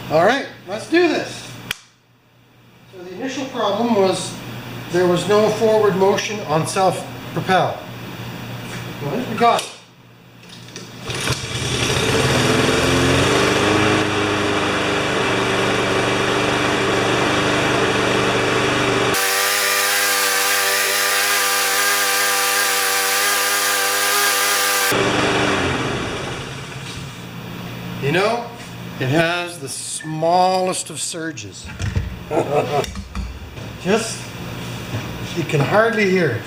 Alright, let's do this. So the initial problem was there was no forward motion on self-propel. Well, we got it. You know, it has the smallest of surges. Just, you can hardly hear it.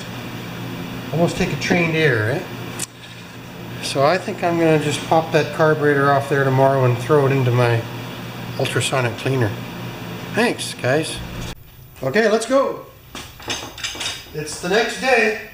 Almost take a trained ear, eh? So I think I'm going to just pop that carburetor off there tomorrow and throw it into my ultrasonic cleaner. Thanks, guys. Okay, let's go. It's the next day.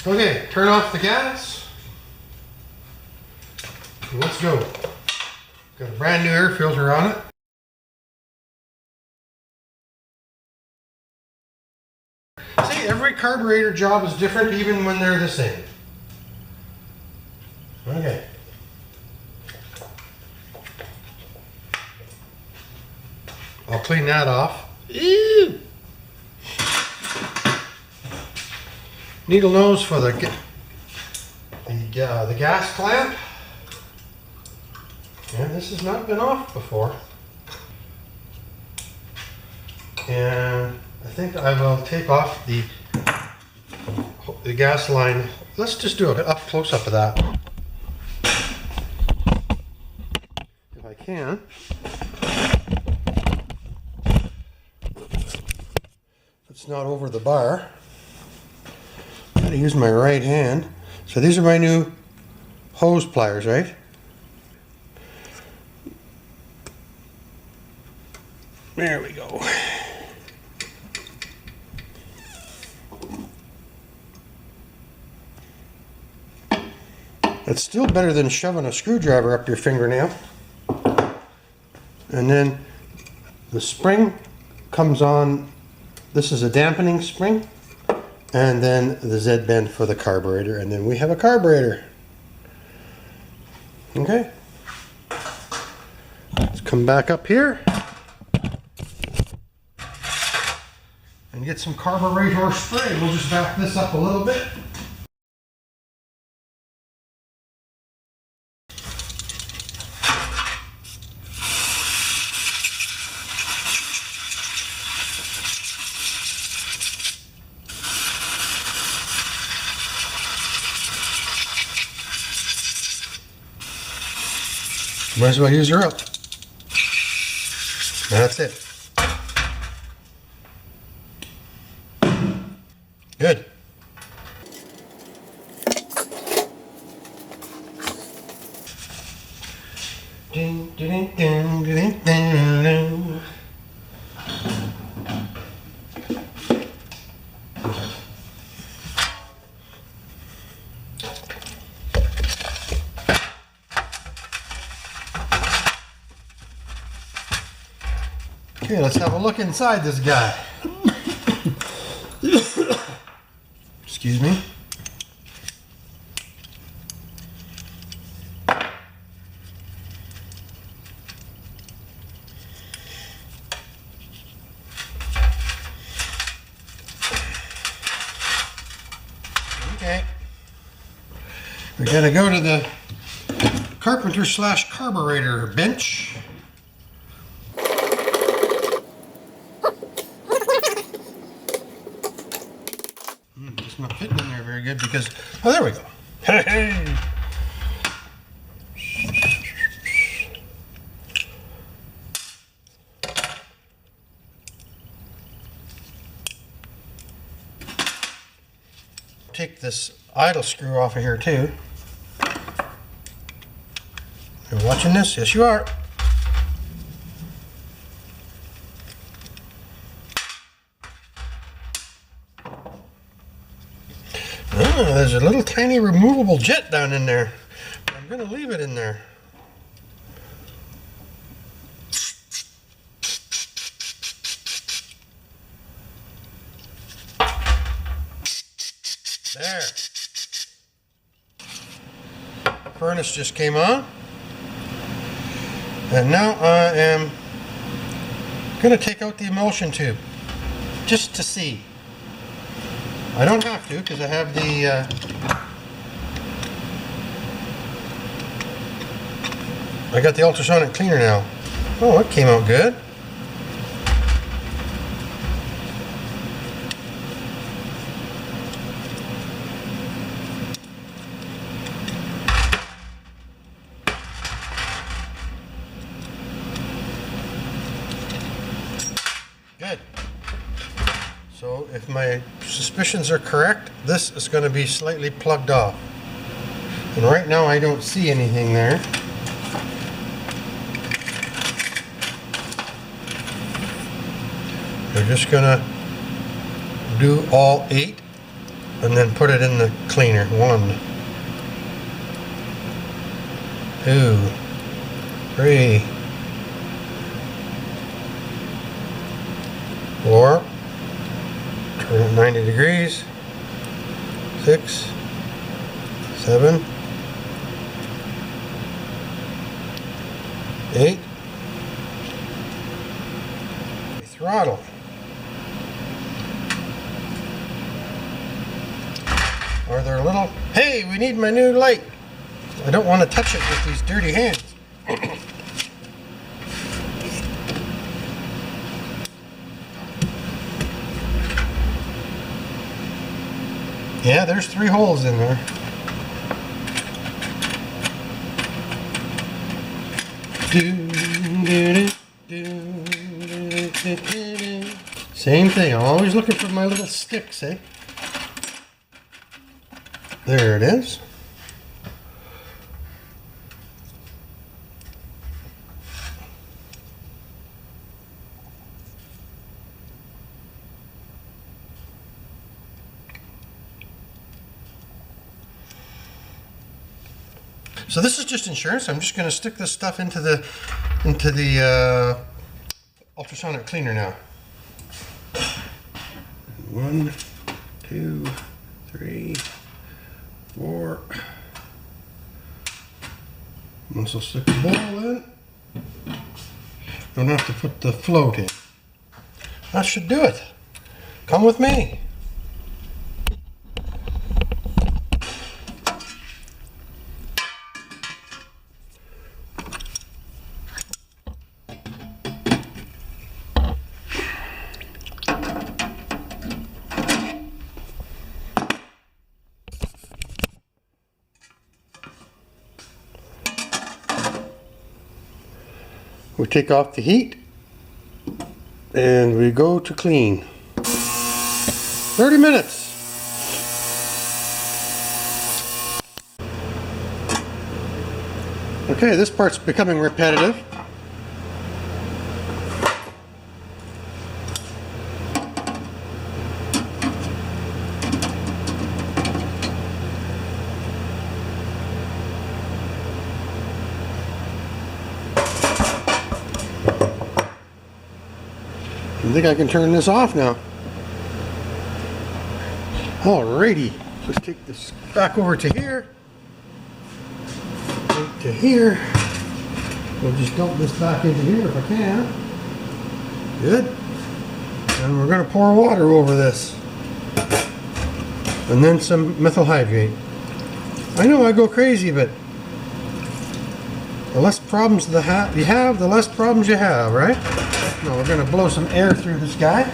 Okay, turn off the gas. And let's go. Got a brand new air filter on it. See, every carburetor job is different even when they're the same. Okay. I'll clean that off. Ew. Needle nose for the gas clamp. And this has not been off before. And I think I will take off the gas line. Let's just do an close up of that. If I can. It's not over the bar. Gotta use my right hand. So these are my new hose pliers, right? There we go. It's still better than shoving a screwdriver up your fingernail. And then the spring comes on. This is a dampening spring. And then the Z bend for the carburetor, and then we have a carburetor. Okay. Let's come back up here and get some carburetor spray. We'll just back this up a little bit. Might as well use her up. That's it. Good. Ding, ding, ding, ding, ding, ding. Okay, let's have a look inside this guy. Excuse me. Okay. We're gonna go to the carpenter / carburetor bench. It's not fitting in there very good because, oh, there we go. Hey. Take this idle screw off of here too. You're watching this? Yes, you are. Oh, there's a little tiny removable jet down in there. I'm going to leave it in there. There. Furnace just came on. And now I am going to take out the emulsion tube just to see. I don't have to because I have the I got the ultrasonic cleaner now. Oh, it came out good. Good. So if my suspicions are correct, this is going to be slightly plugged off. And right now I don't see anything there. We're just going to do all 8 and then put it in the cleaner. 1, 2, 3, 4. Turn it 90 degrees. 6, 7, 8. Throttle. Or they're a little, hey, we need my new light. I don't want to touch it with these dirty hands. Yeah, there's 3 holes in there. Same thing. I'm always looking for my little sticks, eh? There it is. So this is just insurance. I'm just going to stick this stuff into the ultrasonic cleaner now. 1, 2, 3, 4. This will stick the bowl in. Don't have to put the float in. That should do it. Come with me. We take off the heat and we go to clean. 30 minutes. Okay, this part's becoming repetitive. I think I can turn this off now. Alrighty, let's take this back over to here. Right to here. We'll just dump this back into here if I can. Good. And we're going to pour water over this. And then some methyl hydrate. I know I go crazy, but the less problems you have, the less problems you have, right? Now we're going to blow some air through this guy.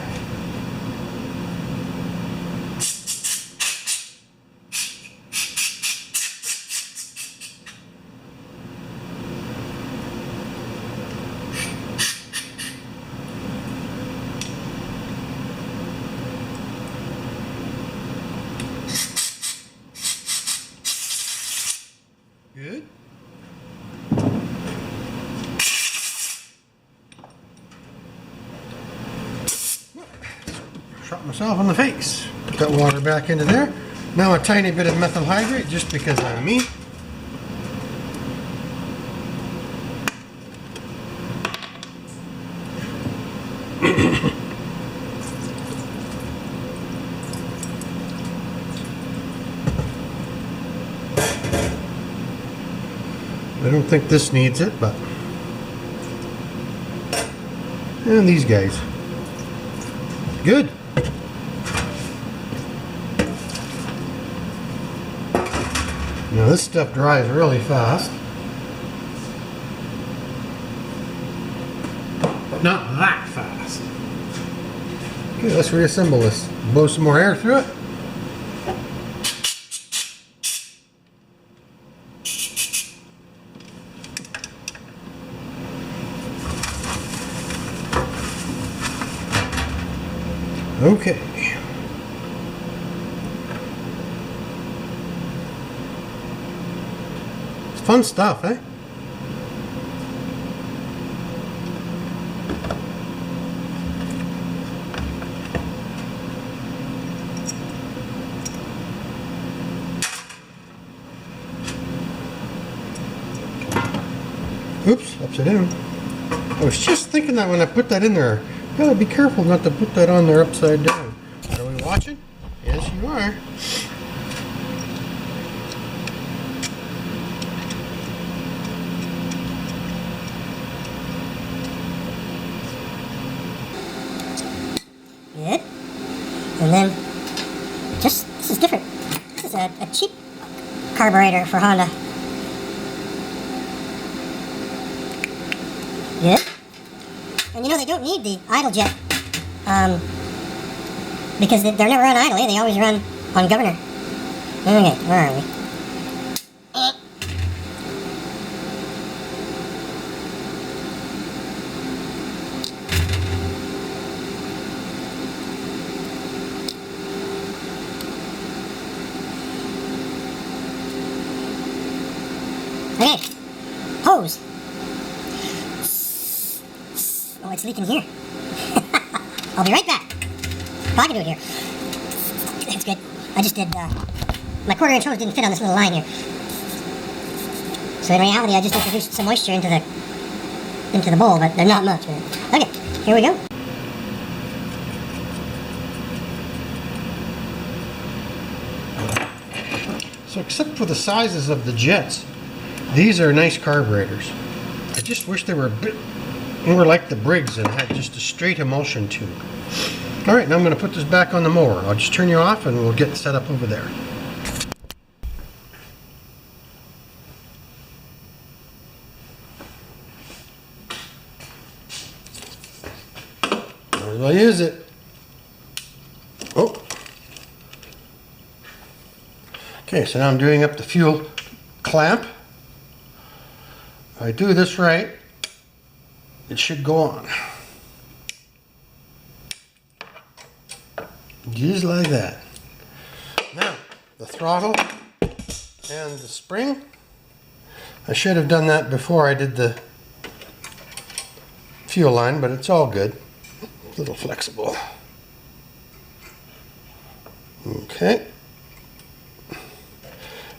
Good. shot myself in the face. Put that water back into there. Now a tiny bit of methyl hydrate, just because I'm me. I don't think this needs it, but... And these guys. Good. Now this stuff dries really fast. But not that fast. Okay, let's reassemble this. Blow some more air through it. Okay. It's fun stuff, eh? Oops, upside down. I was just thinking that when I put that in there, gotta be careful not to put that on there upside down. Are we watching? Yes, you are. Good. And then, this is different. This is a cheap carburetor for Honda. Good. And you know, they don't need the idle jet, because they're never on idle, eh? They always run on governor. Okay, where are we? Okay, hose. Oh, it's leaking here. I'll be right back. Oh, I can do it here. That's good. I just did, my quarter-inch hose didn't fit on this little line here. So in reality, I just introduced some moisture into the bowl, but they're not much. Okay, here we go. So except for the sizes of the jets, these are nice carburetors. I just wish they were a bit more like the Briggs and had just a straight emulsion tube. Alright, now I'm going to put this back on the mower. I'll just turn you off and we'll get set up over there. Might as well use it. Oh. Okay, so now I'm doing up the fuel clamp. If I do this right, it should go on. Just like that. Now, the throttle and the spring. I should have done that before I did the fuel line, but it's all good. A little flexible. Okay.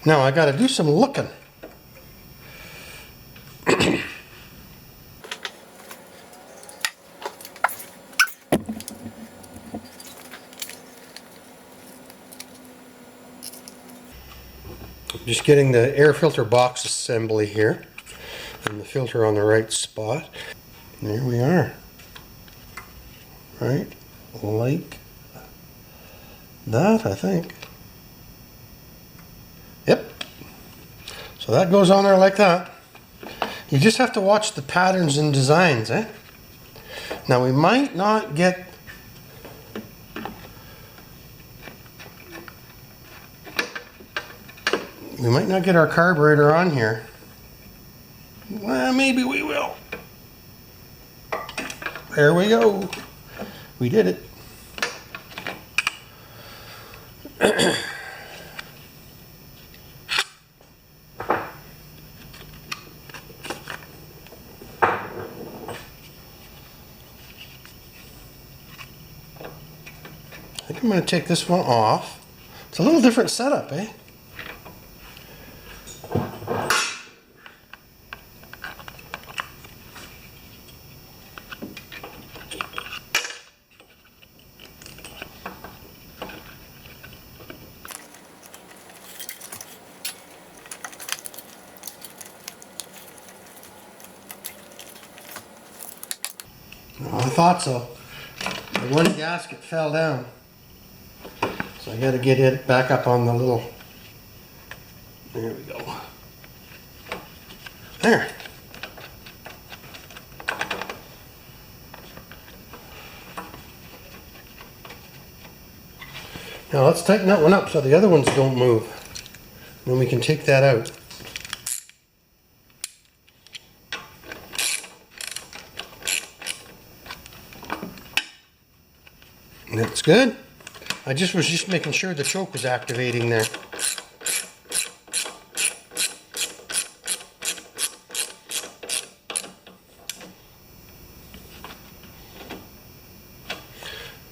Now I got to do some looking. Just getting the air filter box assembly here and the filter on the right spot. There we are. Right, like that, I think. Yep. So that goes on there like that. You just have to watch the patterns and designs, eh? Now we might not get our carburetor on here. Well, maybe we will. There we go. We did it. think I'm going to take this one off. It's a little different setup, eh? Oh, I thought so. The one gasket fell down. So I got to get it back up on the little... There we go. There. Now let's tighten that one up so the other ones don't move. Then we can take that out. That's good. I was just making sure the choke was activating there.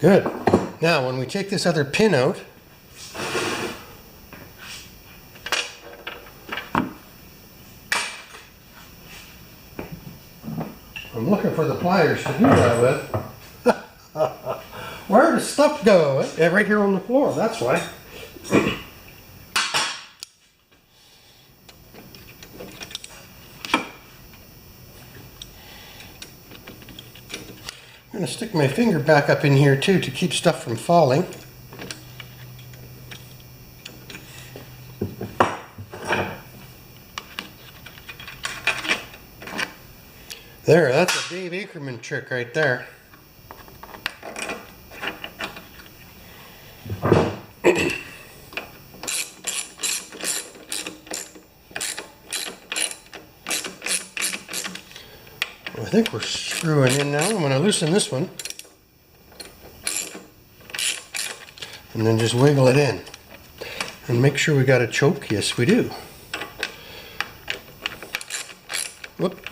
Good. Now when we take this other pin out, I'm looking for the pliers to do that with. Where does stuff go? Right here on the floor, that's why. I'm going to stick my finger back up in here too to keep stuff from falling. There, that's a Dave Ackerman trick right there. I think we're screwing in now. I'm going to loosen this one and then just wiggle it in and make sure we got a choke. Yes, we do. Whoop.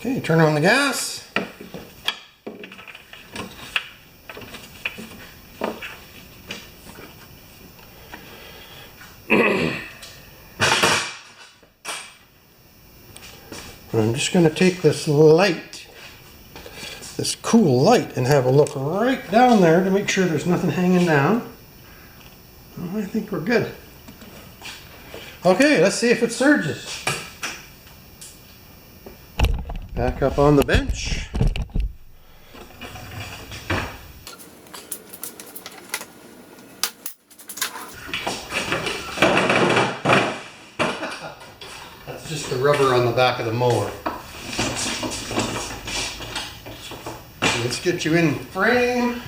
Okay, turn on the gas. I'm just going to take this light, this cool light, and have a look right down there to make sure there's nothing hanging down. Well, I think we're good. Okay, let's see if it surges. Back up on the bench. That's just the rubber on the back of the mower. So let's get you in frame.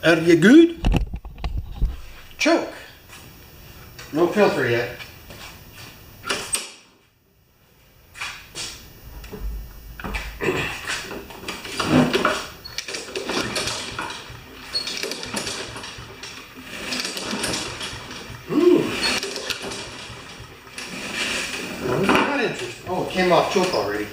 Are you good? Choke. No filter yet. Oh, it came off choke already.